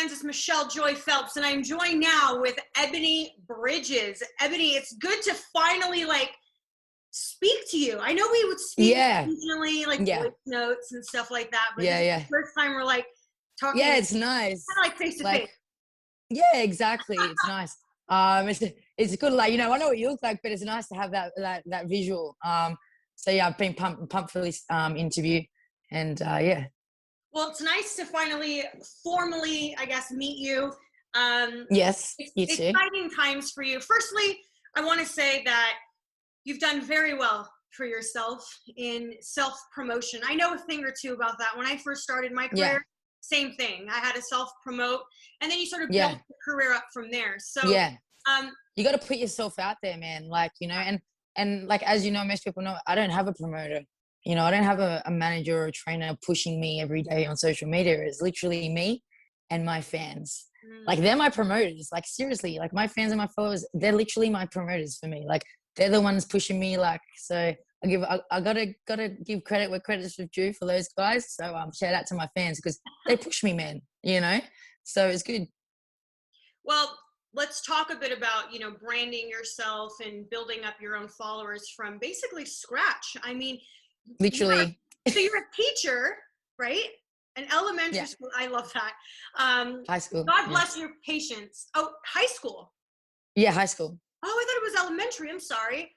fans, it's Michelle Joy Phelps, and I'm joined now with Ebony Bridges. Ebony, it's good to finally speak to you. I know we would speak occasionally, voice notes and stuff like that, but this is the first time we're talking. Yeah, it's nice. Kind of face to face. Yeah, exactly. It's nice. It's good. I know what you look like, but it's nice to have that visual. So yeah, I've been pumped for this interview, and yeah. Well, it's nice to finally formally, I guess, meet you. Yes, you too. Exciting times for you. Firstly, I want to say that you've done very well for yourself in self-promotion. I know a thing or two about that. When I first started my career, same thing. I had to self-promote, and then you sort of build the career up from there. So you got to put yourself out there, man. And as you know, most people know, I don't have a promoter. I don't have a manager or a trainer pushing me every day on social media. It's literally me and my fans. They're my promoters. Seriously, my fans and my followers, they're literally my promoters for me. They're the ones pushing me. So I gotta give credit where credit's due for those guys. So shout out to my fans because they push me, man. So it's good. Well, let's talk a bit about branding yourself and building up your own followers from basically scratch. I mean, literally. So you're a teacher, right? An elementary school. I love that. High school. God bless your patience. Oh, high school. Yeah, high school. Oh, I thought it was elementary. I'm sorry.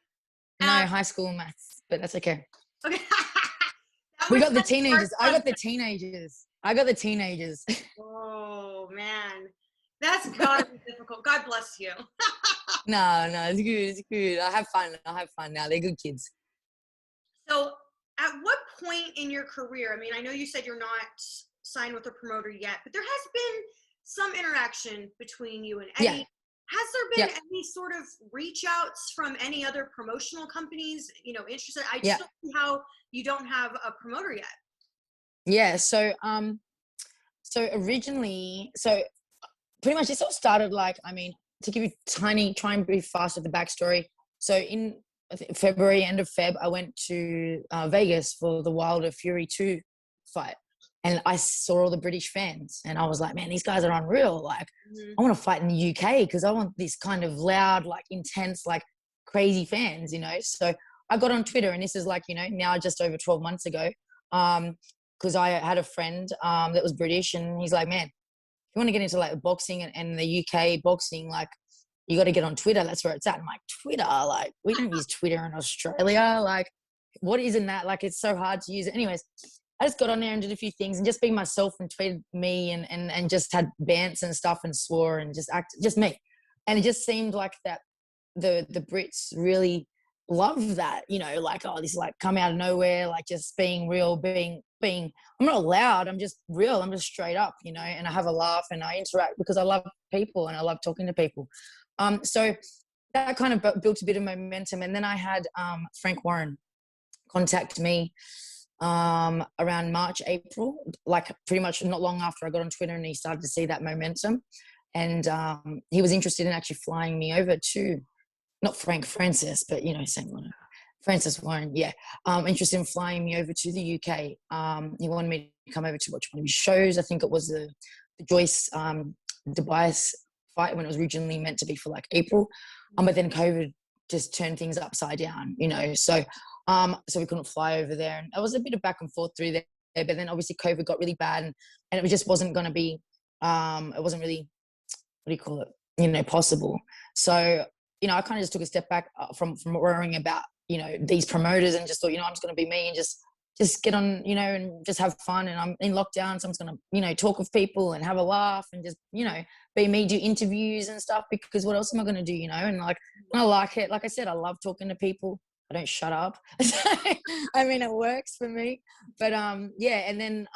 No, high school maths, but that's okay. Okay. We got the teenagers. I got the teenagers. Oh man, that's gotta be difficult. God bless you. No, it's good. It's good. I have fun now. They're good kids. So at what point in your career, I mean, I know you said you're not signed with a promoter yet, but there has been some interaction between you and Eddie. Has there been any sort of reach outs from any other promotional companies, interested? I just don't see how you don't have a promoter yet. Yeah. So originally, pretty much this all started to give you try and be fast with the backstory. So in February, end of Feb, I went to Vegas for the Wilder Fury 2 fight. And I saw all the British fans and I was like, man, these guys are unreal. I want to fight in the UK because I want this kind of loud, intense, crazy fans, So I got on Twitter, and this is now just over 12 months ago, because I had a friend that was British, and he's like, man, if you want to get into boxing and the UK boxing, you got to get on Twitter. That's where it's at. I'm like, Twitter? We don't use Twitter in Australia. What isn't that? It's so hard to use it. Anyways, I just got on there and did a few things and just be myself and tweeted me and just had bants and stuff and swore and just me. And it just seemed like that the Brits really love that, this come out of nowhere, just being real, being I'm not loud, I'm just real, I'm just straight up, and I have a laugh and I interact because I love people and I love talking to people. So that kind of built a bit of momentum. And then I had Frank Warren contact me around March, April, pretty much not long after I got on Twitter, and he started to see that momentum. And he was interested in actually flying me over to, not Francis, but, same one. Francis Warren, interested in flying me over to the UK. He wanted me to come over to watch one of his shows. I think it was the Joyce Dubai fight when it was originally meant to be for April. But then COVID just turned things upside down, So we couldn't fly over there. And it was a bit of back and forth through there. But then obviously COVID got really bad and it just wasn't going to be, it wasn't really, possible. So, I kind of just took a step back from worrying about, these promoters and just thought, I'm just going to be me and just get on, and just have fun. And I'm in lockdown, so I'm just going to, talk with people and have a laugh and just, be me, do interviews and stuff, because what else am I going to do, And I like it. Like I said, I love talking to people. I don't shut up. I mean, it works for me. But and then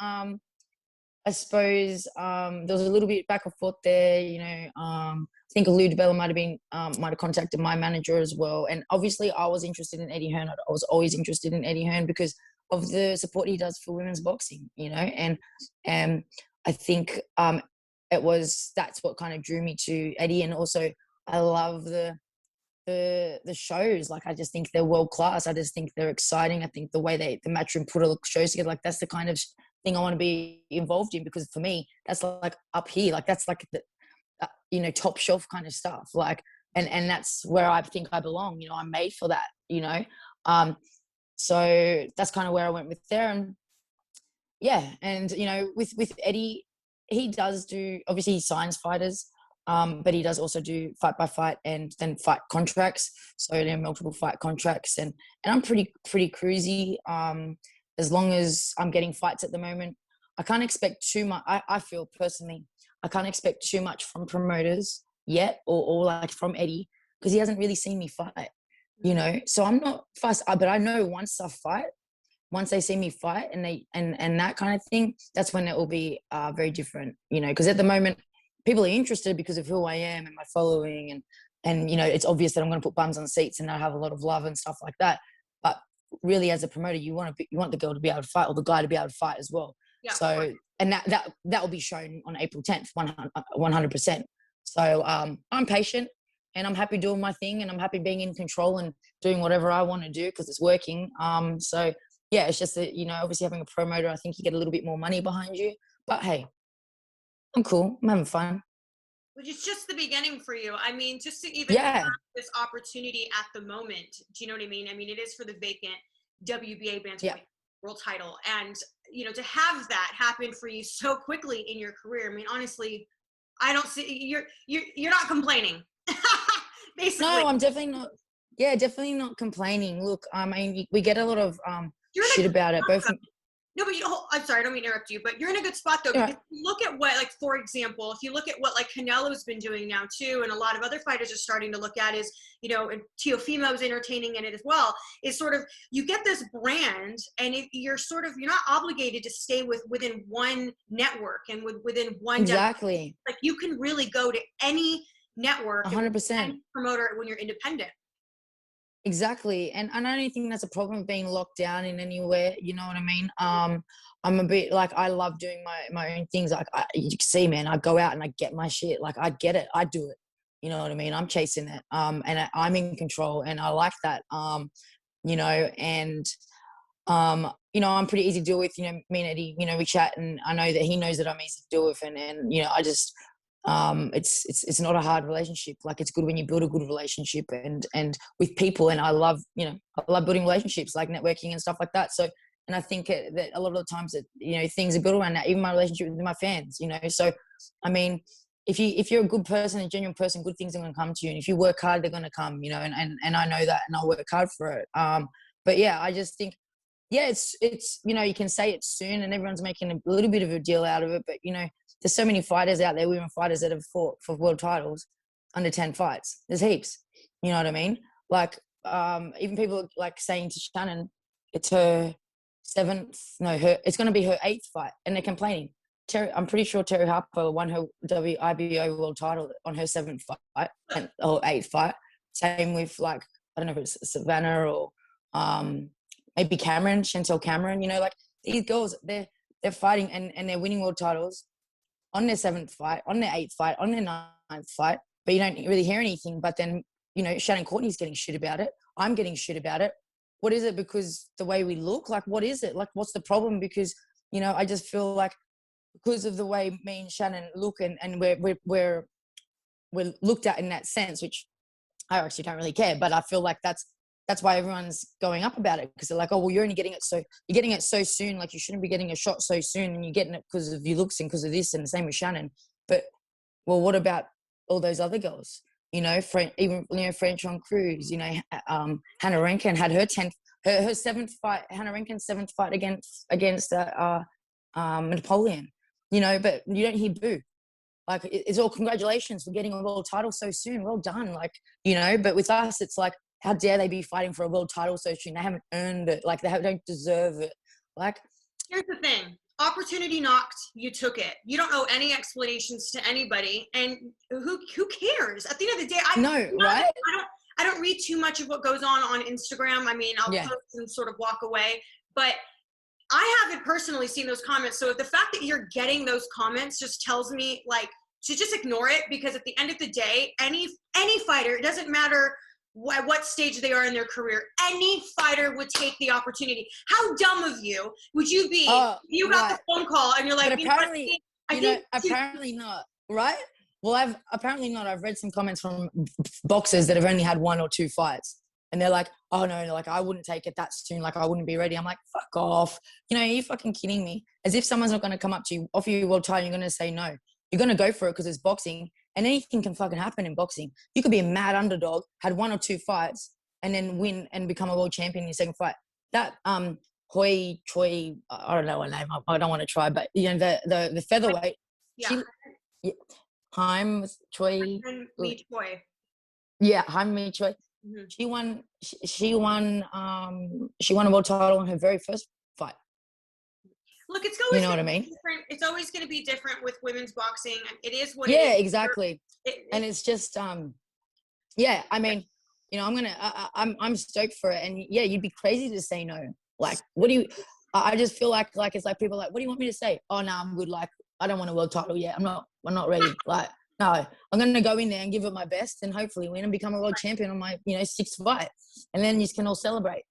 I suppose there was a little bit back and forth there, I think Lou DeBella might have contacted my manager as well. And obviously I was interested in Eddie Hearn. I was always interested in Eddie Hearn because of the support he does for women's boxing, and I think that's what kind of drew me to Eddie. And also I love the shows. I just think they're world class. I just think they're exciting. I think the way the Matchroom put all the shows together, that's the kind of thing I want to be involved in, because for me, that's like up here, like that's like the, top shelf kind of stuff. Like, and that's where I think I belong. I'm made for that. So that's kind of where I went with there. And yeah, and with Eddie, he does do, obviously he signs fighters, but he does also do fight by fight and then fight contracts. So there are multiple fight contracts, and I'm pretty cruisy. As long as I'm getting fights at the moment, I can't expect too much. I feel personally, I can't expect too much from promoters yet, or like from Eddie, because he hasn't really seen me fight. So I'm not fussed, but I know once they see me fight and and that kind of thing, that's when it will be very different, because at the moment people are interested because of who I am and my following, and it's obvious that I'm going to put bums on seats and I have a lot of love and stuff like that. But really, as a promoter, you want the girl to be able to fight, or the guy to be able to fight as well. Yeah, so, and that will be shown on April 10th, 100%. So I'm patient, and I'm happy doing my thing, and I'm happy being in control and doing whatever I want to do because it's working. So yeah, it's just that, obviously having a promoter, I think you get a little bit more money behind you. But hey, I'm cool. I'm having fun. Which is just the beginning for you. I mean, just to even have this opportunity at the moment, do you know what I mean? I mean, it is for the vacant WBA bantamweight world title. And, to have that happen for you so quickly in your career, I mean, honestly, I don't see, you're not complaining. Basically. No, I'm definitely not. Yeah, definitely not complaining. Look, I mean, we get a lot of shit about it. Both. No, but I'm sorry, I don't mean to interrupt you, but you're in a good spot though. Because if you look at what, like, for example, if you look at what like Canelo's been doing now too, and a lot of other fighters are starting to look at is, and Teofimo's entertaining in it as well, is sort of, you get this brand, and you're not obligated to stay within one network and within one. Exactly. Like, you can really go to any network, 100%, promoter when you're independent. Exactly. And I don't think that's a problem being locked down in anywhere. You know what I mean? I'm a bit like, I love doing my own things. Like, you can see, man, I go out and I get my shit. Like, I get it. I do it. You know what I mean? I'm chasing it. And I'm in control, and I like that. And, I'm pretty easy to deal with. Me and Eddie, we chat, and I know that he knows that I'm easy to deal with. And I just, it's not a hard relationship. Like, it's good when you build a good relationship and with people. And I love building relationships, like networking and stuff like that. So, and I think that a lot of the times that, things are built around that, even my relationship with my fans, so, I mean, if you're a good person, a genuine person, good things are going to come to you. And if you work hard, they're going to come, and I know that, and I'll work hard for it. But yeah, I just think, yeah, it's you can say it's soon, and everyone's making a little bit of a deal out of it. But, there's so many fighters out there, women fighters, that have fought for world titles under 10 fights. There's heaps. You know what I mean? Like, even people like saying to Shannon, it's her it's going to be her 8th fight, and they're complaining. I'm pretty sure Terry Harper won her WIBO world title on her 7th fight or 8th fight. Same with, like, I don't know if it's Savannah or maybe Chantel Cameron. Like, these girls, they're fighting and they're winning world titles on their 7th fight, on their 8th fight, on their 9th fight, but you don't really hear anything. But then, Shannon Courtenay's getting shit about it. I'm getting shit about it. What is it? Because the way we look? Like, what is it? Like, what's the problem? Because, I just feel like because of the way me and Shannon look, and we're looked at in that sense, which I actually don't really care, but I feel like that's why everyone's going up about it, because they're like, oh, well, you're getting it so soon. Like, you shouldn't be getting a shot so soon, and you're getting it because of your looks and because of this, and the same with Shannon. But, well, what about all those other girls? French on Cruz, Hannah Rankin had her 7th fight, Hannah Rankin's 7th fight against Napoleon, but you don't hear boo. Like, it's all congratulations for getting a world title so soon. Well done. Like, but with us, it's like, how dare they be fighting for a world title so soon? They haven't earned it. Like, they don't deserve it. Like, here's the thing. Opportunity knocked, you took it. You don't owe any explanations to anybody, and who cares? At the end of the day, right? I don't read too much of what goes on Instagram. I mean, I'll post and sort of walk away, but I haven't personally seen those comments. So the fact that you're getting those comments just tells me, like, to just ignore it, because at the end of the day, any fighter, it doesn't matter at what stage they are in their career, any fighter would take the opportunity. How dumb of you would you be if you got the phone call and you're like, but apparently, apparently not, right? Well, I've read some comments from boxers that have only had 1 or 2 fights. And they're like, oh no, like I wouldn't take it that soon. Like I wouldn't be ready. I'm like, fuck off. Are you fucking kidding me? As if someone's not going to come up to you, offer you a world title, you're going to say no. You're going to go for it because it's boxing, and anything can fucking happen in boxing. You could be a mad underdog, had 1 or 2 fights, and then win and become a world champion in your second fight. That Hoi Choi, I don't know her name. I don't want to try, but the featherweight. Yeah. Haim Choi. Yeah, Haim Choi. Mm-hmm. She won a world title in her very first fight. Look, it's always what I mean? different. It's always going to be different with women's boxing. It is what it is. Yeah, exactly. And it's just yeah, I mean, I'm stoked for it, and yeah, you'd be crazy to say no. Like, what do you I just feel like it's like people are like, what do you want me to say? Oh no, I'm good. Like, I don't want a world title yet. I'm not ready. Like, no, I'm going to go in there and give it my best and hopefully win and become a world champion on my, 6th fight. And then you can all celebrate.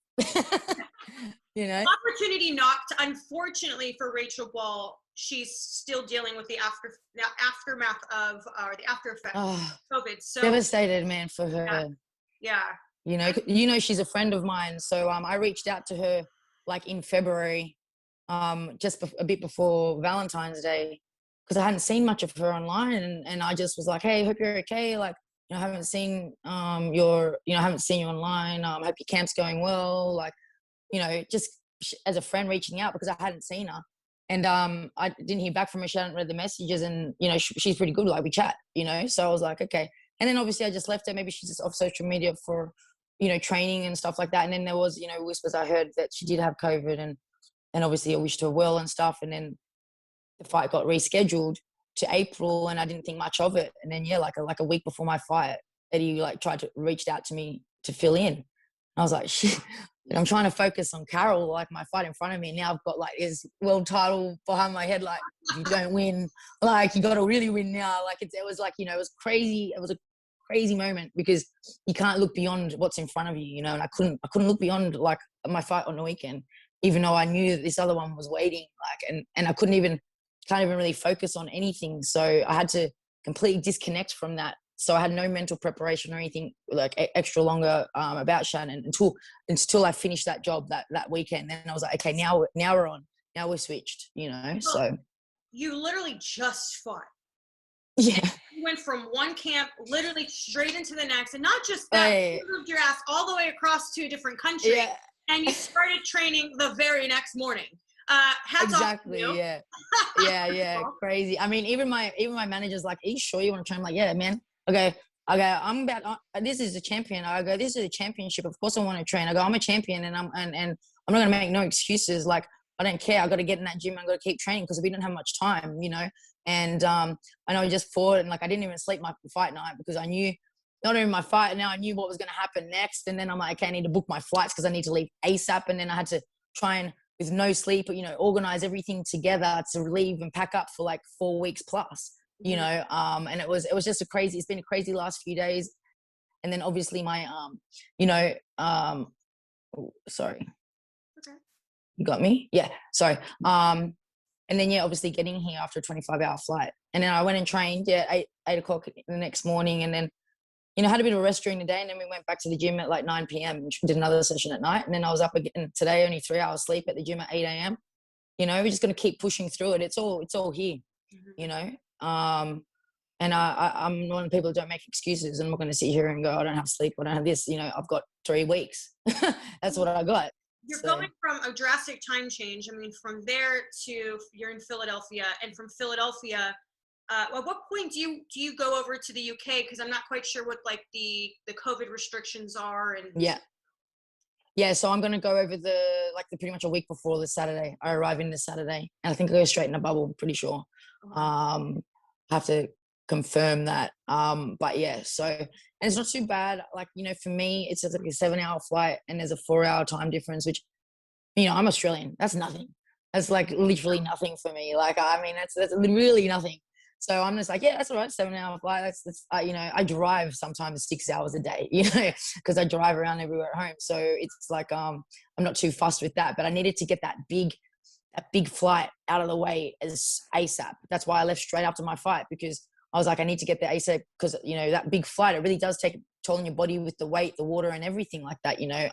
Opportunity knocked. Unfortunately for Rachel Ball, she's still dealing with the aftermath of, or the after effects of COVID. So devastated, man, for her. Yeah. She's a friend of mine. So I reached out to her like in February, just a bit before Valentine's Day, because I hadn't seen much of her online, and I just was like, hey, hope you're okay. Like, I haven't seen haven't seen you online. Hope your camp's going well. Like, just as a friend reaching out because I hadn't seen her. And I didn't hear back from her. She hadn't read the messages, and, she's pretty good. Like, we chat, so I was like, okay. And then obviously I just left her. Maybe she's just off social media for, training and stuff like that. And then there was, whispers I heard that she did have COVID, and obviously I wished her well and stuff. And then the fight got rescheduled to April, and I didn't think much of it. And then, like a week before my fight, Eddie tried to reach out to me to fill in. And I was like, shit, I'm trying to focus on Carol, like my fight in front of me. And now I've got like this world title behind my head. Like, if you don't win, like you got to really win now. Like it was like, it was crazy. It was a crazy moment because you can't look beyond what's in front of you, and I couldn't look beyond like my fight on the weekend, even though I knew that this other one was waiting, like, and I can't even really focus on anything. So I had to completely disconnect from that. So I had no mental preparation or anything like extra longer about Shannon until I finished that job that weekend. Then I was like, okay, now we're on. Now we're switched, so. You literally just fought. Yeah. You went from one camp literally straight into the next. And not just that, you moved your ass all the way across to a different country. Yeah. And you started training the very next morning. Hats exactly, off to you. Yeah. Crazy. I mean, even my manager's like, are you sure you want to train? I'm like, yeah, man. Okay, I'm about. This is a champion. I go, this is a championship. Of course, I want to train. I go, I'm a champion, and I'm not gonna make no excuses. Like, I don't care. I got to get in that gym. I got to keep training because we don't have much time, And I know I just fought, and like I didn't even sleep my fight night because I knew not only my fight. Now I knew what was going to happen next, and then I'm like, okay, I need to book my flights because I need to leave ASAP. And then I had to try and with no sleep, organize everything together to leave and pack up for like 4 weeks plus. And it was just it's been a crazy last few days. And then obviously my, sorry. Okay. You got me? Yeah. Sorry. And then, obviously getting here after a 25-hour flight. And then I went and trained, 8 o'clock the next morning. And then, had a bit of a rest during the day. And then we went back to the gym at like 9 p.m. and did another session at night. And then I was up again today, only 3 hours sleep at the gym at 8 a.m. We're just going to keep pushing through it. It's all here, And I'm one of the people who don't make excuses. I'm not going to sit here and go, I don't have sleep. I don't have this. I've got 3 weeks. That's what I got. You're going from a drastic time change. I mean, from there to you're in Philadelphia, and from Philadelphia, at what point do you go over to the UK? Because I'm not quite sure what like the COVID restrictions are. And yeah. So I'm going to go over pretty much a week before this Saturday. I arrive in this Saturday, and I think I go straight in a bubble. I'm pretty sure. I have to confirm that. But yeah. So, and it's not too bad. Like, for me, it's like a 7-hour flight, and there's a 4-hour time difference, which, I'm Australian. That's nothing. That's like literally nothing for me. Like, I mean, that's really nothing. So I'm just like, yeah, that's all right. 7 hour flight. That's you know, I drive sometimes 6 hours a day, you know, because I drive around everywhere at home. So it's like, I'm not too fussed with that, but I needed to get that big flight out of the way as ASAP. That's why I left straight after my fight, because I was like, I need to get the ASAP, because, you know, that big flight, it really does take a toll on your body with the weight, the water and everything like that, you know.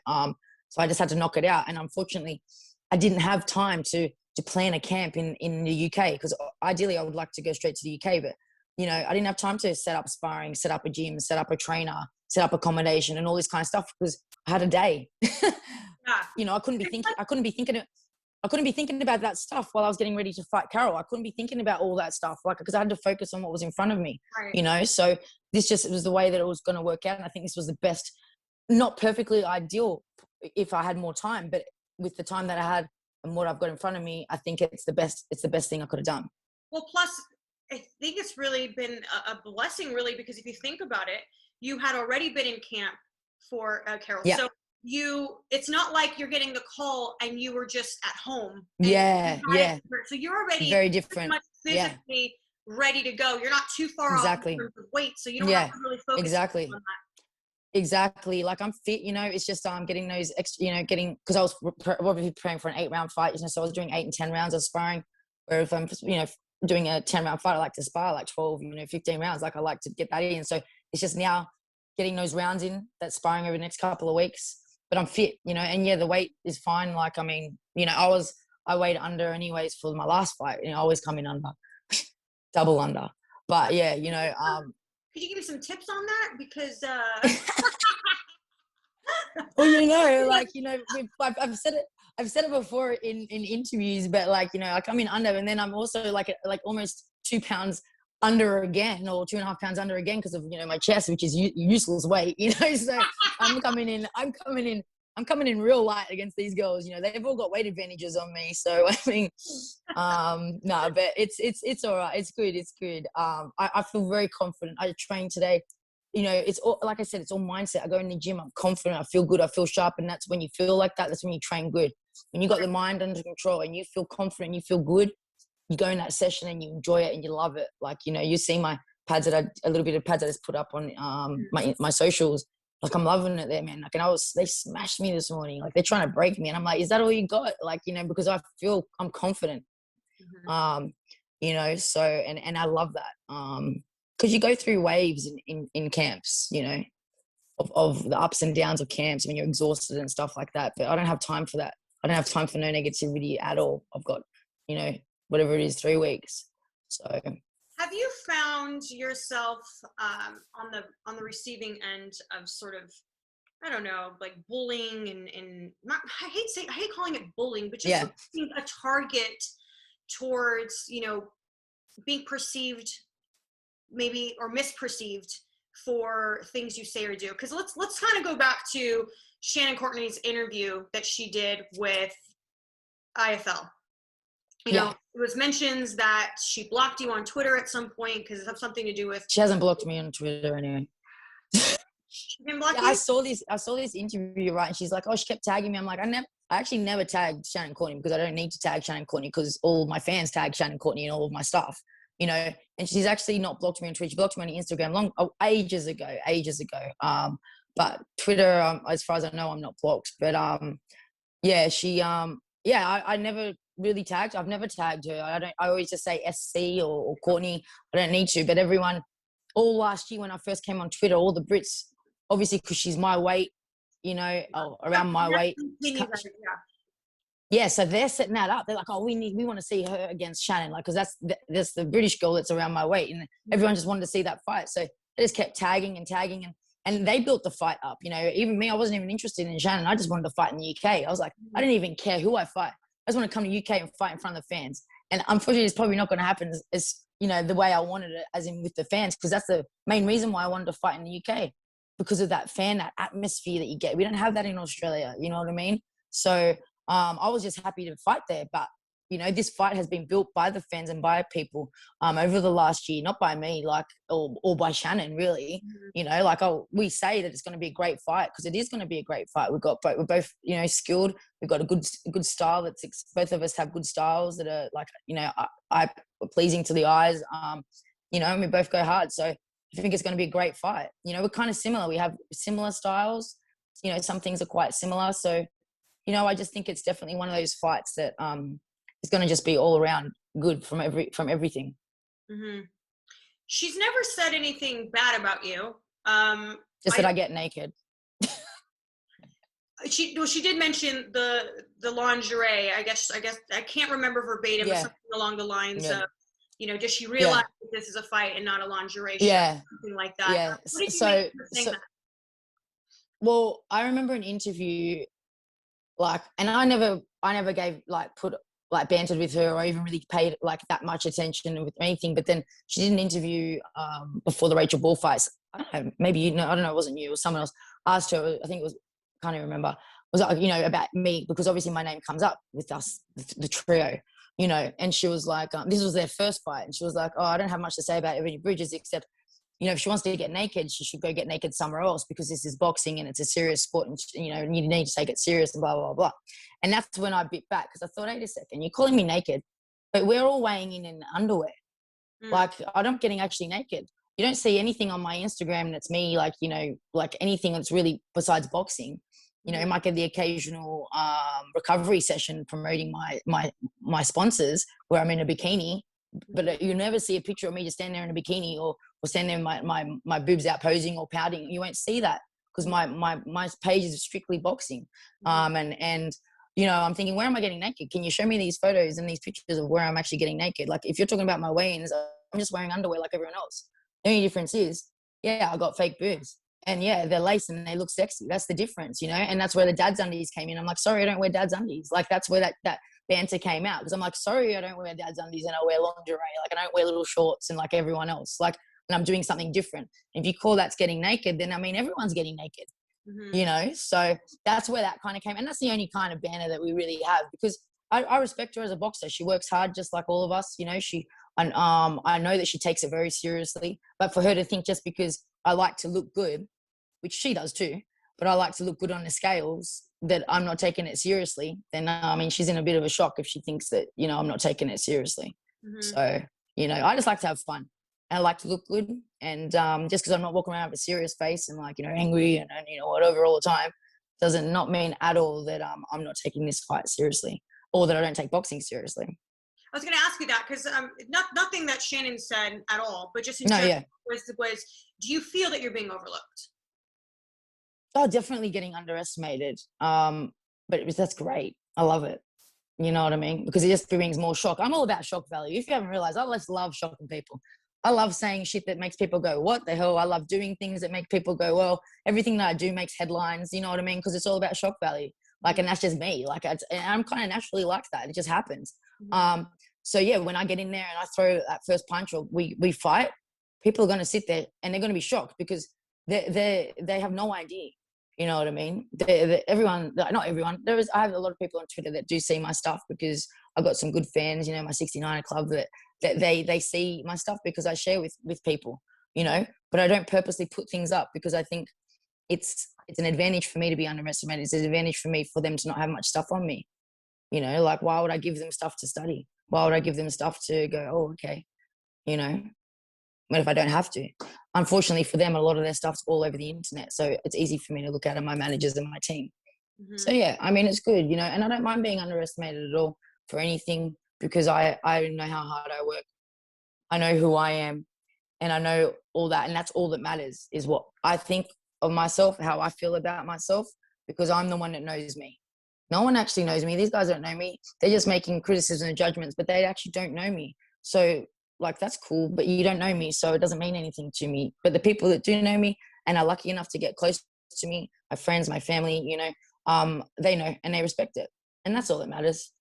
So I just had to knock it out. And unfortunately, I didn't have time to plan a camp in the UK, because ideally I would like to go straight to the UK, but, you know, I didn't have time to set up sparring, set up a gym, set up a trainer, set up accommodation and all this kind of stuff, because I had a day. Yeah. You know, I couldn't be thinking about that stuff while I was getting ready to fight Carol. I couldn't be thinking about all that stuff, like, because I had to focus on what was in front of me, Right. you know. So this just, it was the way that it was going to work out. And I think this was the best, not perfectly ideal if I had more time, but with the time that I had and what I've got in front of me, I think it's the best thing I could have done. Well, plus, I think it's really been a blessing, really, because if you think about it, you had already been in camp for Carol. Yeah. So it's not like you're getting the call and you were just at home. Yeah. So you're already Very different. much physically ready to go. You're not too far off in terms of weight, so you don't have to really focus on that. Exactly. Like, I'm fit, you know, it's just getting those extra, you know, because I was probably preparing for an 8-round fight, you know, so I was doing 8 and 10 rounds of sparring, where if I'm, you know, doing a 10-round fight, I like to spar like 12, you know, 15 rounds. Like, I like to get that in. So it's just now getting those rounds in, that sparring over the next couple of weeks. But I'm fit, you know, and yeah, the weight is fine. Like, I mean, you know, I weighed under anyways for my last fight. You know, I always come in under, double under. But yeah, you know, could you give me some tips on that? Because well, you know, like, you know, I've said it before in interviews, but like, you know, I come in under, and then I'm also like almost 2 pounds under again, or 2.5 pounds under again, because of, you know, my chest, which is useless weight, you know. So I'm coming in real light against these girls. You know, they've all got weight advantages on me. So I mean, no, but it's all right. It's good. I feel very confident. I trained today. You know, it's all, like I said, it's all mindset. I go in the gym, I'm confident, I feel good, I feel sharp. And that's when you feel like that, that's when you train good. When you got the mind under control and you feel confident, you feel good, you go in that session and you enjoy it and you love it. Like, you know, you see my pads a little bit of pads I just put up on my socials. Like, I'm loving it there, man. Like, and they smashed me this morning. Like, they're trying to break me. And I'm like, is that all you got? Like, you know, because I'm confident. You know, so, and I love that. Because you go through waves in camps, you know, of the ups and downs of camps when you're exhausted and stuff like that. But I don't have time for that. I don't have time for no negativity at all. I've got, you know, whatever it is, 3 weeks. So have you found yourself on the receiving end of sort of, I don't know, like bullying and not, I hate calling it bullying, but just being a target towards, you know, being perceived maybe or misperceived for things you say or do? Because let's kind of go back to Shannon Courtenay's interview that she did with IFL. You know, it was mentions that she blocked you on Twitter at some point because it has something to do with. She hasn't blocked me on Twitter anyway. She didn't block you? I saw this interview, right? And she's like, oh, she kept tagging me. I'm like, I actually never tagged Shannon Courtenay, because I don't need to tag Shannon Courtenay, because all my fans tag Shannon Courtenay and all of my stuff, you know. And she's actually not blocked me on Twitter. She blocked me on Instagram ages ago. But Twitter, as far as I know, I'm not blocked. But yeah, she I never really tagged. I've never tagged her. I always just say SC or Courtenay. I don't need to. But everyone, all last year when I first came on Twitter, all the Brits, obviously because she's my weight, you know, around my weight. Yeah, so they're setting that up. They're like, oh, we want to see her against Shannon, like, because that's the British girl that's around my weight, and everyone just wanted to see that fight. So they just kept tagging, and they built the fight up. You know, even me, I wasn't even interested in Shannon. I just wanted to fight in the UK. I was like, I didn't even care who I fight. I just want to come to UK and fight in front of the fans. And unfortunately, it's probably not going to happen as you know, the way I wanted it, as in with the fans, because that's the main reason why I wanted to fight in the UK, because of that that atmosphere that you get. We don't have that in Australia. You know what I mean? So I was just happy to fight there. But, you know, this fight has been built by the fans and by people over the last year, not by me, like, or by Shannon, really. You know, like, we say that it's going to be a great fight, because it is going to be a great fight. We're both, you know, skilled. We've got a good style. Both of us have good styles that are, like, you know, I pleasing to the eyes. you know, and we both go hard. So I think it's going to be a great fight. You know, we're kind of similar. We have similar styles. You know, some things are quite similar. So, you know, I just think it's definitely one of those fights that is going to just be all around good from everything. Mm-hmm. She's never said anything bad about you. Just that I get naked. She did mention the lingerie. I guess I can't remember verbatim, but something along the lines of, you know, does she realize that this is a fight and not a lingerie show? Something like that. Yeah. What did you make her saying that? Well, I remember an interview, like, and I never gave, like, put, like, bantered with her or even really paid, like, that much attention with anything. But then she did an interview before the Rachel Ball fights. I don't know, maybe you know, I don't know, it wasn't you, it was someone else. Asked her, I think it was, can't even remember, was like, you know, about me, because obviously my name comes up with us, the trio, you know. And she was like, this was their first fight, and she was like, oh, I don't have much to say about Ebony Bridges, except, you know, if she wants to get naked, she should go get naked somewhere else, because this is boxing and it's a serious sport, and, you know, you need to take it serious, and blah, blah, blah. And that's when I bit back, because I thought, wait a second, you're calling me naked, but we're all weighing in underwear. Like, I'm not getting actually naked. You don't see anything on my Instagram that's me, like, you know, like anything that's really besides boxing. You know, you might get the occasional recovery session promoting my sponsors where I'm in a bikini, but you never see a picture of me just standing there in a bikini or standing there my boobs out posing or pouting. You won't see that, because my page is strictly boxing. And you know, I'm thinking, where am I getting naked? Can you show me these photos and these pictures of where I'm actually getting naked? Like, if you're talking about my weigh-ins, I'm just wearing underwear like everyone else. The only difference is, I got fake boobs. And they're lace and they look sexy. That's the difference, you know? And that's where the dad's undies came in. I'm like, sorry, I don't wear dad's undies. Like, that's where that banter came out. Because I'm like, sorry, I don't wear dad's undies and I wear lingerie. Like, I don't wear little shorts and like everyone else. Like, and I'm doing something different. If you call that's getting naked, then I mean, everyone's getting naked, you know? So that's where that kind of came. And that's the only kind of banter that we really have, because I respect her as a boxer. She works hard just like all of us, you know? And I know that she takes it very seriously. But for her to think just because I like to look good, which she does too, but I like to look good on the scales, that I'm not taking it seriously, then I mean, she's in a bit of a shock if she thinks that, you know, I'm not taking it seriously. So, you know, I just like to have fun and I like to look good. And just because I'm not walking around with a serious face and like, you know, angry and you know, whatever all the time, doesn't not mean at all that I'm not taking this fight seriously, or that I don't take boxing seriously. I was going to ask you that, because nothing that Shannon said at all, but just in general, was, do you feel that you're being overlooked? Oh, definitely getting underestimated. But that's great. I love it. You know what I mean? Because it just brings more shock. I'm all about shock value. If you haven't realized, I just love shocking people. I love saying shit that makes people go, what the hell? I love doing things that make people go, well, everything that I do makes headlines. You know what I mean? Because it's all about shock value. Like, and that's just me. Like, I'm kind of naturally like that. It just happens. So yeah, when I get in there and I throw that first punch or we fight, people are going to sit there and they're going to be shocked, because they have no idea. You know what I mean? Everyone, not everyone. I have a lot of people on Twitter that do see my stuff, because I've got some good fans. You know, my 69er club that they see my stuff because I share with people. You know, but I don't purposely put things up, because I think it's an advantage for me to be underestimated. It's an advantage for me for them to not have much stuff on me. You know, like, why would I give them stuff to study? Why would I give them stuff to go, oh, okay, you know? But if I don't have to, unfortunately for them, a lot of their stuff's all over the internet. So it's easy for me to look at my managers and my team. So yeah, I mean, it's good, you know, and I don't mind being underestimated at all for anything, because I know how hard I work. I know who I am, and I know all that. And that's all that matters, is what I think of myself, how I feel about myself, because I'm the one that knows me. No one actually knows me. These guys don't know me. They're just making criticisms and judgments, but they actually don't know me. So, like, that's cool, but you don't know me, so it doesn't mean anything to me. But the people that do know me and are lucky enough to get close to me, my friends, my family, you know, they know and they respect it. And that's all that matters.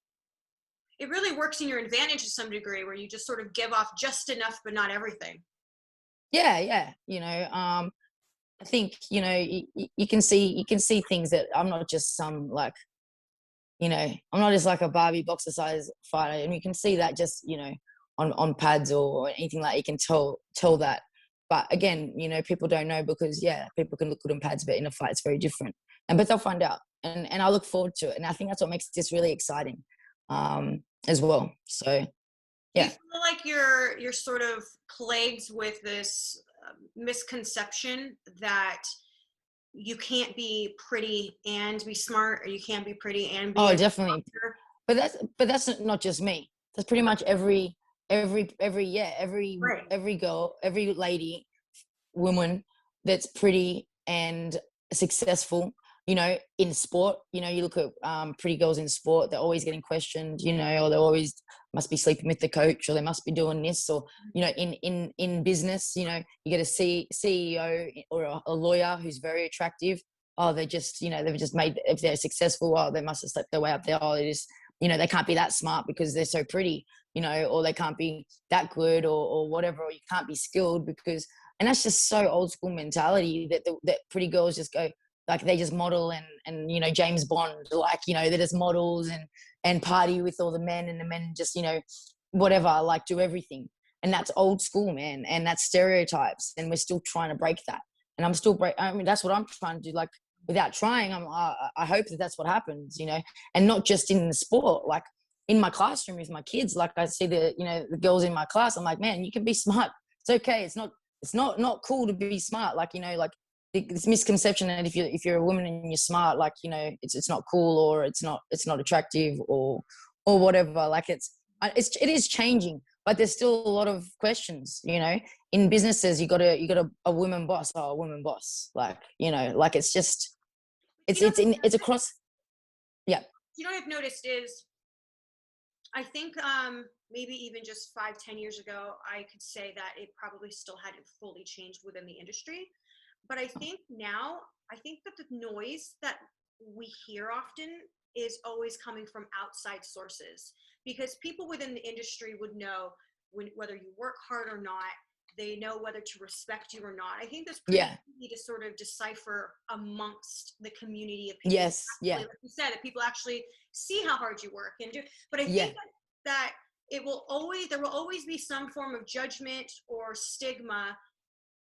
It really works in your advantage to some degree, where you just sort of give off just enough, but not everything. Yeah. You know, I think, you know, you can see things that I'm not just some, like, you know, I'm not just like a Barbie boxer size fighter. And you can see that just, you know, on pads or anything, like, you can tell that. But again, you know, people don't know, because people can look good on pads, but in a fight it's very different. But they'll find out, and I look forward to it. And I think that's what makes this really exciting, as well. So Do you feel like you're sort of plagued with this misconception that you can't be pretty and be smart, or you can't be pretty and be definitely. But that's not just me. That's pretty much every girl, every lady, woman that's pretty and successful, you know, in sport. You know, you look at pretty girls in sport, they're always getting questioned, you know, or they always must be sleeping with the coach, or they must be doing this, or, you know, in business, you know, you get a CEO or a lawyer who's very attractive. Oh, they just, you know, they've just made, if they're successful, oh, they must have slept their way up there. Oh, they just, you know, they can't be that smart because they're so pretty, you know, or they can't be that good, or whatever, or you can't be skilled because, and that's just so old school mentality that pretty girls just go, like, they just model and, you know, James Bond, like, you know, they're just models and party with all the men, and the men just, you know, whatever, like, do everything. And that's old school, man. And that's stereotypes. And we're still trying to break that. And I mean, that's what I'm trying to do. Like, without trying, I hope that that's what happens, you know, and not just in the sport, like in my classroom with my kids. Like, I see the, you know, the girls in my class, I'm like, man, you can be smart. It's okay. It's not cool to be smart. Like, you know, like, this misconception that if you're a woman and you're smart, like, you know, it's not cool, or it's not attractive, or whatever. Like, it is changing, but there's still a lot of questions, you know. In businesses, you got a woman boss. Oh, a woman boss. Like, you know, like, it's just, it's across. Yeah. You know what I've noticed is, I think maybe even just 5-10 years ago, I could say that it probably still hadn't fully changed within the industry. But I think now, I think that the noise that we hear often is always coming from outside sources, because people within the industry would know whether you work hard or not. They know whether to respect you or not. I think that's pretty easy to sort of decipher amongst the community of people. Yes. Like you said, that people actually see how hard you work and do. But I think that there will always be some form of judgment or stigma,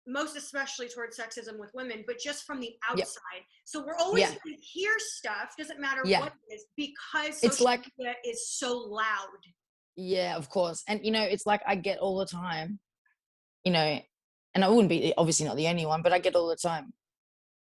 most especially towards sexism with women, but just from the outside. So we're always going to hear stuff, doesn't matter what it is, because social media is so loud. Yeah, of course. And, you know, it's like, I get all the time, you know, and I wouldn't be obviously not the only one, but I get all the time,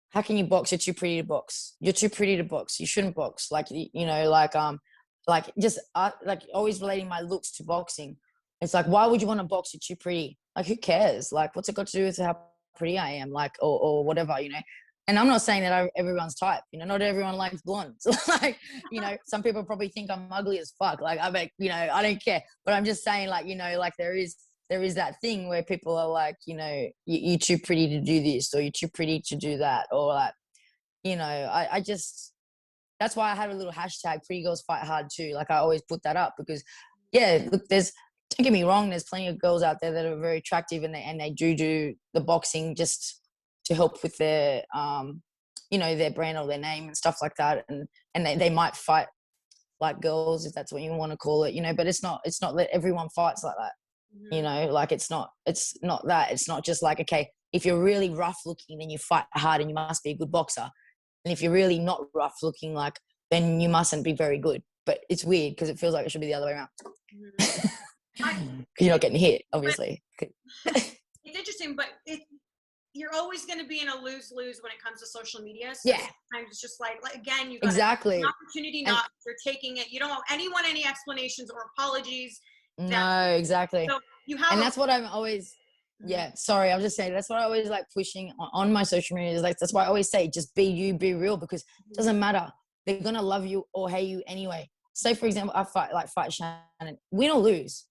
how can you box? You're too pretty to box. You're too pretty to box. You shouldn't box. Like, you know, like just like always relating my looks to boxing. It's like, why would you want to box? You're too pretty. Like, who cares? Like, what's it got to do with how pretty I am? Like, or whatever, you know. And I'm not saying that everyone's type, you know, not everyone likes blondes. Like, you know, some people probably think I'm ugly as fuck. Like, I bet, you know, I don't care. But I'm just saying, like, you know, like, there is that thing where people are like, you know, you're too pretty to do this, or you're too pretty to do that, or like, you know, I just, that's why I had a little hashtag, pretty girls fight hard too. Like, I always put that up because, look, don't get me wrong, there's plenty of girls out there that are very attractive, and they do the boxing just to help with their, you know, their brand or their name and stuff like that. And they might fight like girls, if that's what you want to call it, you know, but it's not that everyone fights like that. Mm-hmm. You know, like, it's not that. It's not just like, okay, if you're really rough looking, then you fight hard and you must be a good boxer. And if you're really not rough looking, like, then you mustn't be very good. But it's weird because it feels like it should be the other way around. Mm-hmm. Because you're not getting hit, obviously. It's interesting, but you're always going to be in a lose-lose when it comes to social media. So sometimes it's just like again, you got an opportunity, not you're taking it. You don't owe anyone any explanations or apologies. No, exactly. So you have, and that's what I'm always. Yeah, sorry, I'm just saying that's what I always like pushing on my social media. Is like, that's why I always say, just be you, be real, because it doesn't matter. They're gonna love you or hate you anyway. Say, for example, I fight Shannon, win or lose.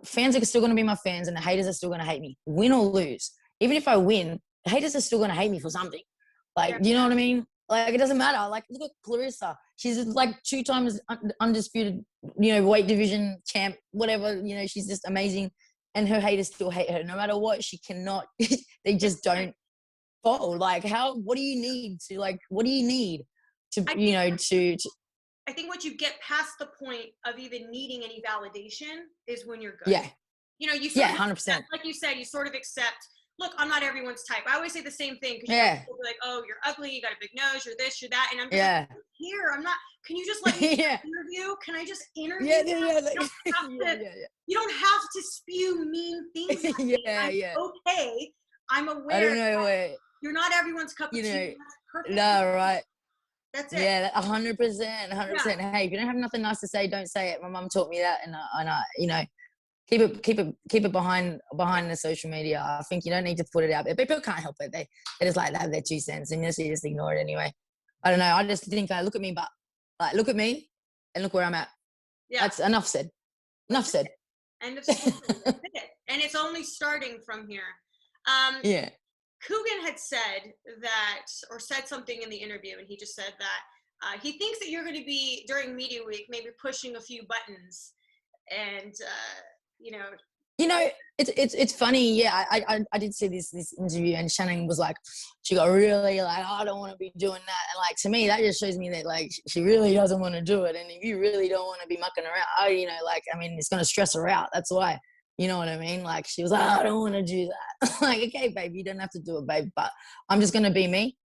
Fans are still going to be my fans, and the haters are still going to hate me. Win or lose. Even if I win, the haters are still going to hate me for something. Like, do you know what I mean? Like, it doesn't matter. Like, look at Clarissa. She's like 2 times undisputed, you know, weight division champ, whatever. You know, she's just amazing. And her haters still hate her. No matter what, she cannot. They just don't fold. Like, what do you need to, you know, to I think once you get past the point of even needing any validation is when you're good. Yeah. You know, you 100%. Like you said, you sort of accept look, I'm not everyone's type. I always say the same thing because people be like, oh, you're ugly, you got a big nose, you're this, you're that, and I'm just like, here, I'm not. Can you just let me interview? Can I just interview? You don't have to spew mean things at me. I'm okay. I'm aware. I don't know. You're not everyone's cup of tea. That's perfect. No, right. That's it. Yeah, 100%, 100%. Hey, if you don't have nothing nice to say, don't say it. My mum taught me that, and I, you know, keep it behind the social media. I think you don't need to put it out there. People can't help it. They just like that, their 2 cents, and you just ignore it anyway. I don't know. I just think, look at me, but like, look at me, and look where I'm at. Yeah, that's enough said. Enough said. End of story. That's it. And it's only starting from here. Yeah. Coogan had said that, or said something in the interview, and he just said that he thinks that you're going to be, during media week, maybe pushing a few buttons, and you know, it's funny. Yeah, I did see this interview, and Shannon was like, she got really like, oh, I don't want to be doing that, and like, to me that just shows me that like she really doesn't want to do it, and if you really don't want to be mucking around, you know, like, I mean, it's going to stress her out. That's why. You know what I mean? Like, she was like, oh, I don't want to do that. Like, okay, babe, you don't have to do it, babe, but I'm just going to be me.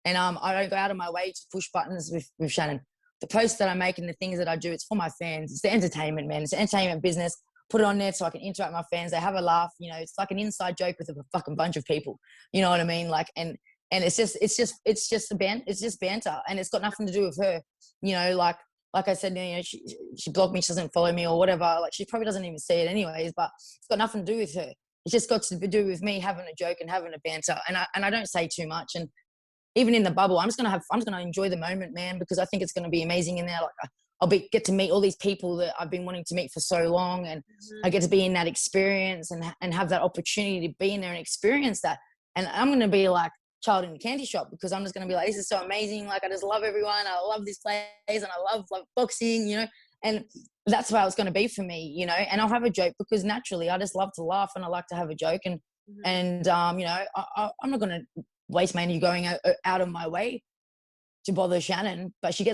And I don't go out of my way to push buttons with Shannon. The posts that I make and the things that I do, it's for my fans. It's the entertainment, man. It's the entertainment business. Put it on there so I can interact with my fans. They have a laugh. You know, it's like an inside joke with a fucking bunch of people. You know what I mean? Like, and it's just banter, and it's got nothing to do with her. You know, like I said, you know, she blocked me, she doesn't follow me or whatever. Like, she probably doesn't even see it anyways, but it's got nothing to do with her. It's just got to do with me having a joke and having a banter. And I don't say too much. And even in the bubble, I'm just gonna enjoy the moment, man, because I think it's gonna be amazing in there. Like, I'll get to meet all these people that I've been wanting to meet for so long, and I get to be in that experience and have that opportunity to be in there and experience that. And I'm gonna be like child in the candy shop, because I'm just going to be like, this is so amazing. Like, I just love everyone. I love this place, and I love boxing, you know, and that's how it's going to be for me, you know. And I'll have a joke, because naturally I just love to laugh, and I like to have a joke, and you know, I'm not going to waste my energy going out of my way to bother Shannon, but she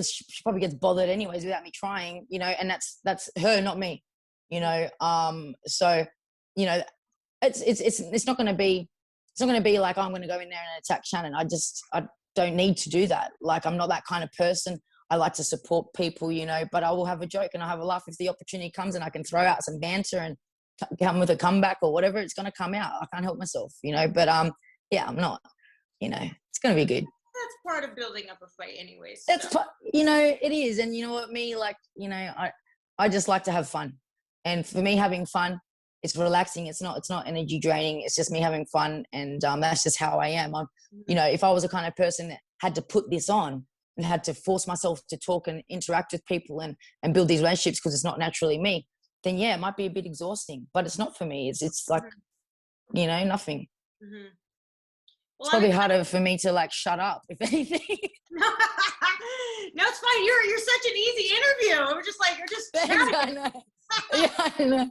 probably gets bothered anyways without me trying, you know, and that's her, not me, you know. So, you know, it's not going to be. It's not going to be like, oh, I'm going to go in there and attack Shannon. I don't need to do that. Like, I'm not that kind of person. I like to support people, you know, but I will have a joke and I'll have a laugh if the opportunity comes, and I can throw out some banter and come with a comeback or whatever. It's going to come out. I can't help myself, you know, but yeah, I'm not, you know, it's going to be good. That's part of building up a fight anyways. So. That's, you know, it is. And you know what, me, like, you know, I just like to have fun. And for me, having fun, it's relaxing. It's not energy draining. It's just me having fun. And that's just how I am. You know, if I was the kind of person that had to put this on and had to force myself to talk and interact with people and build these relationships because it's not naturally me, then yeah, it might be a bit exhausting, but it's not for me. It's like, you know, nothing. Well, it's probably harder for me to like shut up, if anything. No, it's fine. You're such an easy interview. We're just like, you're just chatting. I know. Yeah, I know.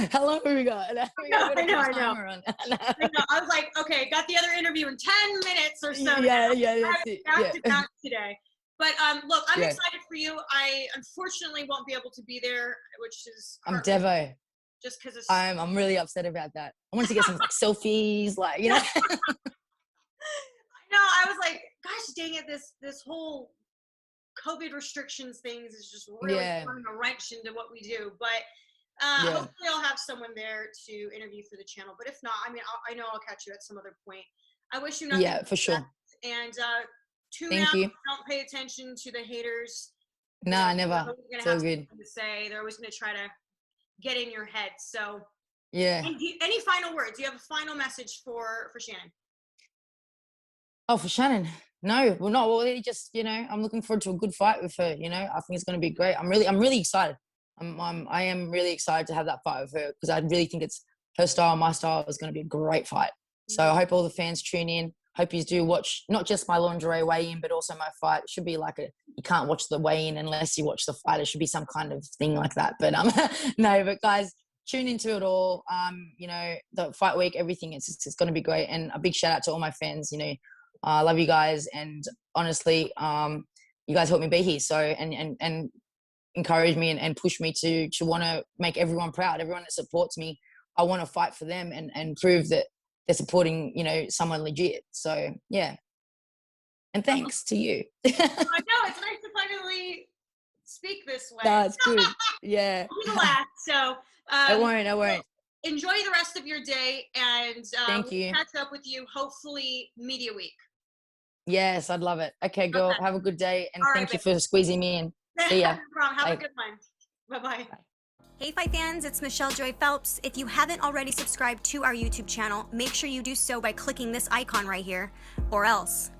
How long have we got? I know. I was like, okay, got the other interview in 10 minutes or so. Yeah, that's it. Back to back today. But look, I'm excited for you. I unfortunately won't be able to be there, which is I'm devo. Just because it's I'm really upset about that. I wanted to get some like selfies, like, you know. No, I was like, gosh dang it, this whole COVID restrictions things is just really throwing a wrench into what we do. But hopefully I'll have someone there to interview for the channel. But if not, I mean, I know I'll catch you at some other point. I wish you nothing. Yeah, for sure. And tune out. Don't pay attention to the haters. Nah, never. So good. To say. They're always going to try to get in your head. So yeah. And any final words? Do you have a final message for Shannon? Oh, for Shannon? No, well, not really. Just, you know, I'm looking forward to a good fight with her. You know, I think it's going to be great. I'm really excited. I am really excited to have that fight with her, because I really think it's her style, my style is going to be a great fight. So I hope all the fans tune in. Hope you do watch not just my lingerie weigh-in, but also my fight. It should be like you can't watch the weigh-in unless you watch the fight. It should be some kind of thing like that. But no, but guys, tune into it all. You know, the fight week, everything. It's going to be great. And a big shout out to all my fans. You know, I love you guys, and honestly, you guys help me be here. So and encourage me and push me to want to make everyone proud. Everyone that supports me, I want to fight for them and prove that they're supporting, someone legit. So yeah. And thanks to you. I know, it's nice to finally speak this way. That's good. Yeah. It'll last. So I won't. Enjoy the rest of your day, and Thank you. we'll catch up with you hopefully media week. Yes, I'd love it. Okay, girl. Okay. Have a good day, and All thank right, you for squeezing me in. See ya. No problem. Have Bye. a good one. Bye-bye. Bye. Hey Fi fans, it's Michelle Joy Phelps. If you haven't already subscribed to our YouTube channel, make sure you do so by clicking this icon right here, or else